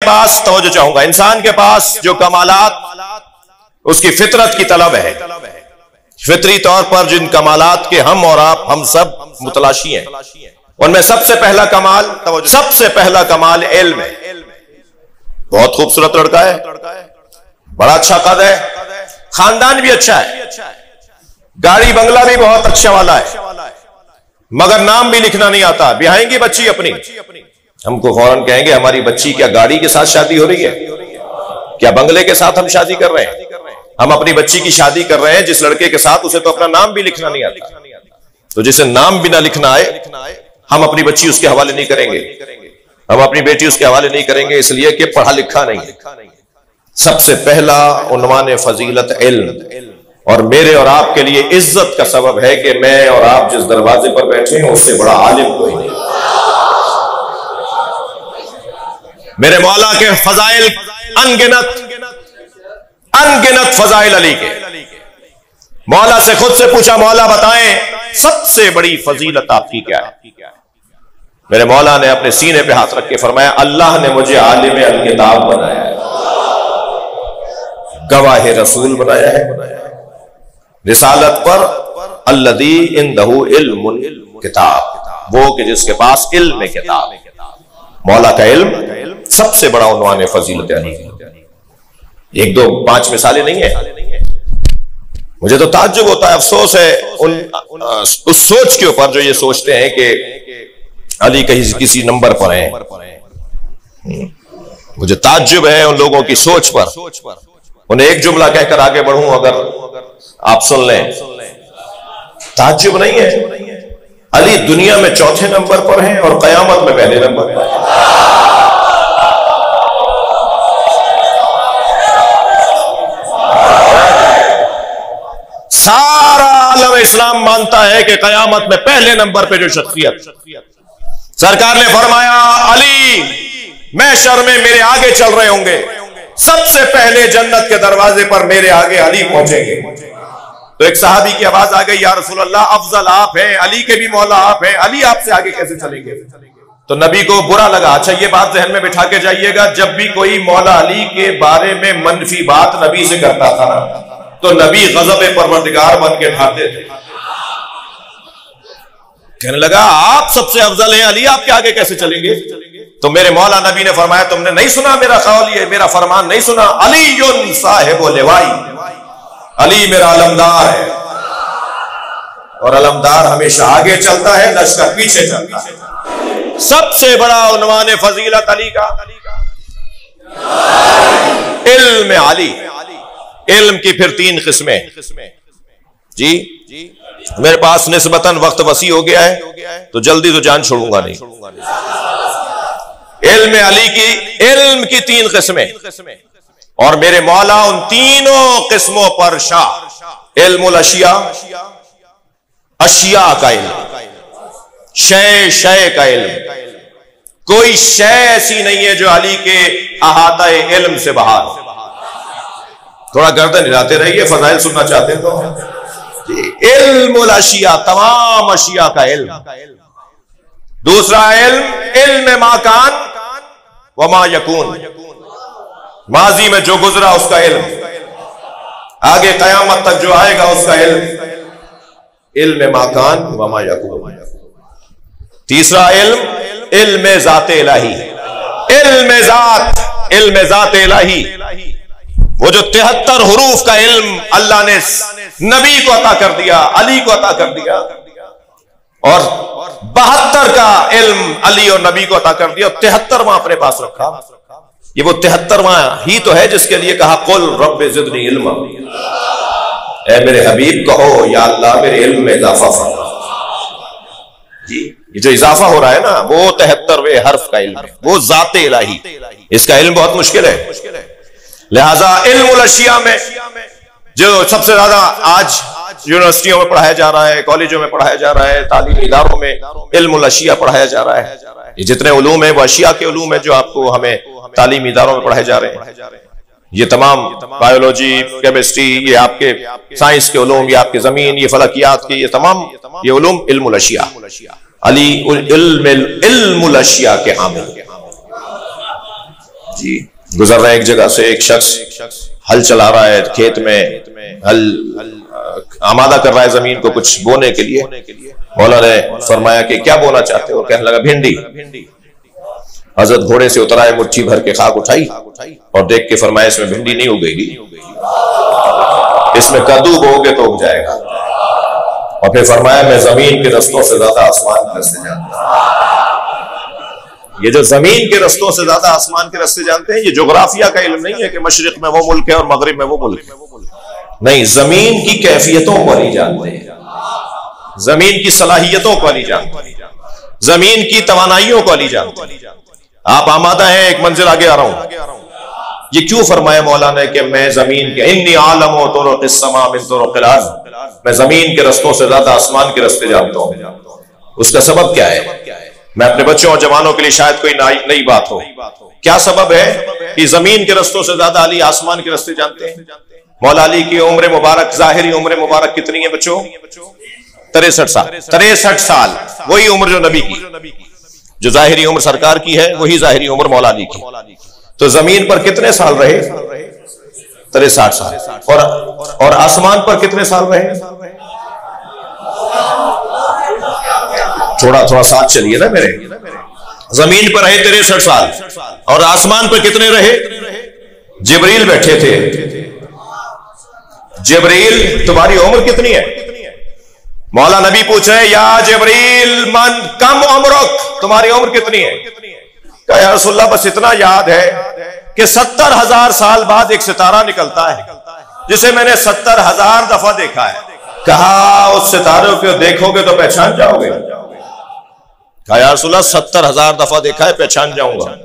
पास तवज्जो चाहूंगा, इंसान के पास जो कमालात उसकी फितरत की तलब है, फितरी तौर पर जिन कमालात के हम और आप हम सब मुतलाशी हैं, उनमें सबसे पहला कमाल, सबसे पहला कमाल इल्म है। बहुत खूबसूरत लड़का है, बड़ा अच्छा कद है, खानदान भी अच्छा है, गाड़ी बंगला भी बहुत अच्छा वाला है, मगर नाम भी लिखना नहीं आता। ब्याहेंगी बच्ची अपनी, हमको फौरन कहेंगे हमारी बच्ची क्या गाड़ी के साथ शादी हो रही है, क्या बंगले के साथ हम शादी कर रहे हैं? हम अपनी बच्ची की शादी कर रहे हैं जिस लड़के के साथ, उसे तो अपना नाम भी लिखना नहीं आता। तो जिसे नाम भी ना लिखना आए, हम अपनी बच्ची उसके हवाले नहीं करेंगे, हम अपनी बेटी उसके हवाले नहीं करेंगे, इसलिए कि पढ़ा लिखा नहीं है। सबसे पहला उन्वान फजीलत इल्म, और मेरे और आपके लिए इज्जत का सबब है कि मैं और आप जिस दरवाजे पर बैठे हैं उससे बड़ा आलिम कोई नहीं। मेरे मौला के फजाइल अनगिनत फजाइल अली के। मौला से खुद से पूछा, मौला बताएं सबसे बड़ी फजीलत आपकी क्या है? मेरे मौला ने अपने सीने पे हाथ रख के फरमाया, अल्लाह ने मुझे आलिम अल किताब बनाया है, गवाह रसूल बनाया है रिसालत पर, अल्लदी इंदहु इल्मुल किताब, वो कि जिसके पास इल्म किताब। मौला का इल्म सबसे बड़ा उन्वान फजीलत अली। एक दो पांच मिसालें नहीं है। मुझे तो ताज्जुब होता है, अफसोस है उस सोच के ऊपर जो ये सोचते हैं कि अली कहीं किसी नंबर पर हैं। मुझे ताज्जुब है उन लोगों की सोच पर। उन्हें एक जुमला कहकर आगे बढ़ूं, अगर आप सुन लें, ताज्जुब नहीं है, अली दुनिया में चौथे नंबर पर हैं और कयामत में पहले नंबर पर हैं। सारा आलम इस्लाम मानता है कि कयामत में पहले नंबर पे जो शख्सियत, सरकार ने फरमाया अली महशर में मेरे आगे चल रहे होंगे, सबसे पहले जन्नत के दरवाजे पर मेरे आगे अली पहुंचेंगे। तो एक सहाबी की आवाज आ गई, या रसूल अल्लाह अफजल आप हैं, अली के भी मौला आप हैं, अली आपसे आगे कैसे चलेंगे? तो नबी को बुरा लगा। अच्छा ये बात जहन में बिठा के जाइएगा, जब भी कोई मौला अली के बारे में मनफी बात नबी से करता था ना, तो नबी गज़ब परवरदिगार बन के ठाते थे। कहने लगा आप सबसे अफजल हैं, अली आपके आगे कैसे चलेंगे? तो मेरे मौला नबी ने फरमाया, तुमने नहीं सुना मेरा कौल, ये मेरा फरमान नहीं सुना, अली साहिब लिवाई, अली मेरा अलमदार है, और अलमदार हमेशा आगे चलता है, लश्कर पीछे चलता है। सबसे बड़ा उन्वान फजीलत अली का इल्म अली। इल्म की फिर तीन किस्में जी। मेरे पास निस्बतन वक्त वसी हो गया है, तो जल्दी तो जान छोड़ूंगा नहीं। इल्म अली की, इल्म की तीन किस्में, और मेरे मौला उन तीनों किस्मों पर शाह। इल्मुल अशिया, अशिया का इल्म, शय शय का इल्म। कोई शय ऐसी नहीं है जो अली के अहाता इल्म से बाहर। थोड़ा गर्दन हिलाते रहिए, फजाइल सुनना चाहते हैं तो। इल्मुल अशिया, तमाम अशिया का इल्म। दूसरा इल्म, इल्म माकान व मा यकून, माजी में जो गुजरा उसका इल्म, आगे कयामत तक जो आएगा उसका इल्म, इल्म माकान व मा यकून। तीसरा इल्म, इल्म ज़ाते इलाही, इल्म ज़ात, इल्म ज़ाते इलाही। वो जो 73 हुरूफ का इल्म अल्लाह ने नबी को अता कर दिया, अली को अता कर दिया, और 72 का इल्म अली और नबी को अता कर दिया, 73वां अपने पास रखा। ये वो 73वां ही तो है जिसके लिए कहा कुल रब्बे ज़िदनी इल्मा, ऐ मेरे हबीब कहो या अल्लाह मेरे इल्म में इजाफा फरमा। जी ये जो इजाफा हो रहा है ना, वो 73वें हर्फ का इल्म है, वो ज़ाते इलाही। इसका इल्म बहुत मुश्किल है। लिहाजा इल्मुल अशिया में जो सबसे ज्यादा आज यूनिवर्सिटियों में पढ़ाया जा रहा है, कॉलेजों में पढ़ाया जा रहा है, तालीमी इदारों में इल्मुल अशिया पढ़ाया जा रहा है। ये जितने उलूम है वो अशिया के उलूम है जो आपको हमें तालीमी इदारों में पढ़ाए जा रहे हैं। ये तमाम बायोलॉजी, केमिस्ट्री, ये आपके साइंस के उलूम, ये आपके जमीन, ये फलकियात के, ये तमाम ये उलूम इल्मुल अशिया। अली इल्मुल अशिया के हामिल जी गुजर रहा है एक जगह से, एक शख्स हल चला रहा है खेत में, हल आमादा कर रहा है जमीन को कुछ बोने के लिए। मौला ने फरमाया कि क्या बोना चाहते हो? कहने लगा भिंडी। हजरत घोड़े से उतरा है, मुट्ठी भर के खाक उठाई और देख के फरमाया इसमें भिंडी नहीं उगेगी, इसमें कद्दू बोओगे तो उग जाएगा। और फिर फरमाया मैं जमीन के रस्तों से ज्यादा आसमान के रस्ते जानता हूं। ये जो जमीन के रस्तों से ज्यादा आसमान के रस्ते जानते हैं, ये जोग्राफिया का इल्म नहीं है कि मशरिक में वो मुल्क है और मगरिब में वो मुल्क है। नहीं, जमीन की कैफियतों को नहीं जानते हैं, जमीन की सलाहियतों को नहीं जानते, जमीन की तवानाइयों को नहीं जानते। आप आमादा हैं, एक मंजिल आगे आ रहा हूं। ये क्यों फरमाया मौला ने कि मैं जमीन के इन्नी आलम हो तुरुक़िस्समा मिन तुरुक़िल अर्ज़, मैं जमीन के रस्तों से ज्यादा आसमान के रस्ते जानता हूं। उसका सबब क्या है? मैं अपने बच्चों और जवानों के लिए शायद कोई नई बात हो। क्या सबब है कि जमीन के रस्तों से ज्यादा अली आसमान के रस्ते जानते हैं? मौला अली की उम्र मुबारक, जाहिरी उम्र मुबारक कितनी है बच्चों? 63 साल। 63 साल, वही उम्र जो नबी की, जो जाहिरी उम्र सरकार की है वही जाहिरी उम्र मौला अली की। तो जमीन पर कितने साल रहे? 63 साल। और आसमान पर कितने साल रहे? थोड़ा साथ चलिए ना मेरे। जमीन पर रहे 63 साल और आसमान पर कितने रहे? जिब्रील बैठे थे। जिब्रील तुम्हारी उम्र कितनी है? मौला नबी पूछे या जिब्रील मन कम उम्रक, तुम्हारी उम्र कितनी है? कहा या रसूलल्लाह बस इतना याद है कि 70,000 साल बाद एक सितारा निकलता है जिसे मैंने 70,000 दफा देखा है। कहा उस सितारे को देखोगे तो पहचान जाओगे? कहा या रसूलल्लाह 70,000 दफा देखा है, पहचान जाऊंगा।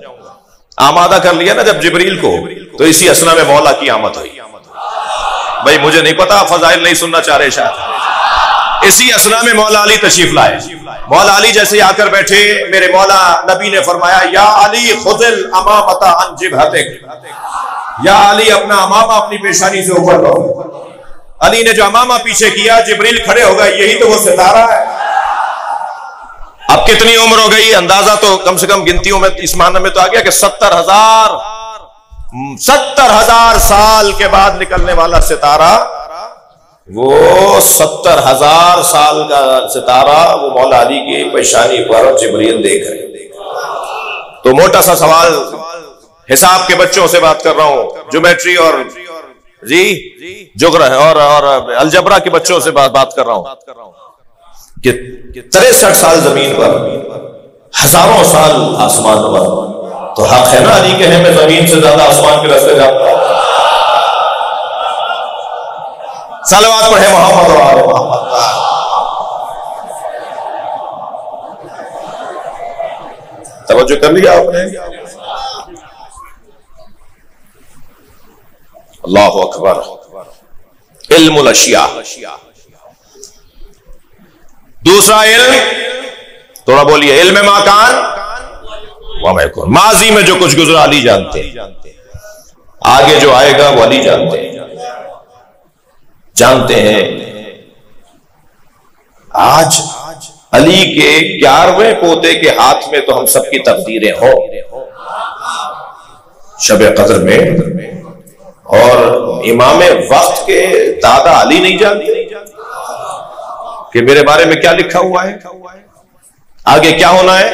आमादा कर लिया ना जब जिब्रील को, तो इसी असना में मौला की आमद हुई। भाई मुझे नहीं पता, फजाइल नहीं सुनना चाह रहे शायद। इसी असना में मौला अली तशरीफ लाए। मौला अली जैसे आकर बैठे, मेरे मौला नबी ने फरमाया या अली खुदिल अमामता अन जिबहतिक, या अली अपना अमामा अपनी पेशानी से ऊपर करो। अली ने जो अमामा पीछे किया, जिब्रील खड़े हो गए, यही तो वो सितारा है। अब कितनी उम्र हो गई? अंदाजा तो कम से कम गिनतियों में इस मानने में तो आ गया कि 70,000 साल के बाद निकलने वाला सितारा, वो 70,000 साल का सितारा वो मौला अली की पेशानी पर जिब्रील देख रहे। तो मोटा सा सवाल, हिसाब के बच्चों से बात कर रहा हूं, ज्योमेट्री और जोग्रा और अलजबरा के बच्चों से बात कर रहा हूं कि 63 साल जमीन पर, हजारों साल आसमान पर, तो हक है ना अली के हैं मैं जमीन से ज्यादा आसमान के रास्ते जाता हूं। सलवात पढ़े मोहम्मद और आले मोहम्मद। तवज्जो कर लिया आपने? अल्लाहु अकबर। इल्मुल अशिया। दूसरा इल्म, थोड़ा बोलिए, इल्म माकान व मैकून। माजी में जो कुछ गुजरा अली जानते हैं, आगे जो आएगा वो अली जानते हैं। आज अली के 11वें पोते के हाथ में तो हम सबकी तकदीरें हो शब कद्र में, और इमाम वक्त के दादा अली नहीं जानते कि मेरे बारे में क्या लिखा हुआ है, आगे क्या होना है।